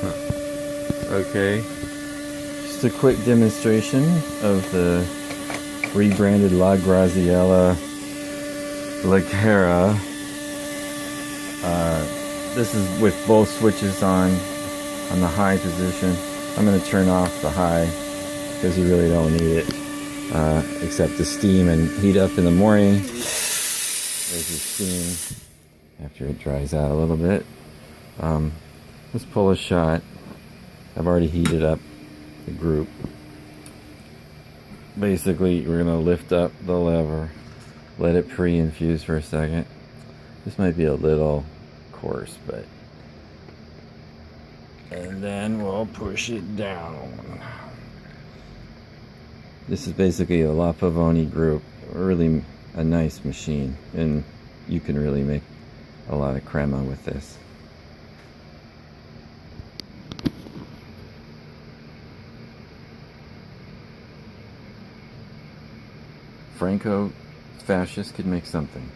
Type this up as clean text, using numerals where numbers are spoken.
Okay, just a quick demonstration of the rebranded Graziella Cara. This is with both switches on the high position. I'm going to turn off the high because you really don't need it, except to steam and heat up in the morning. There's your steam after it dries out a little bit. Let's pull a shot. I've already heated up the group. Basically, we're going to lift up the lever, let it pre-infuse for a second. This might be a little coarse, but... and then we'll push it down. This is basically a La Pavoni group. Really a nice machine, and you can really make a lot of crema with this. Franco fascists could make something.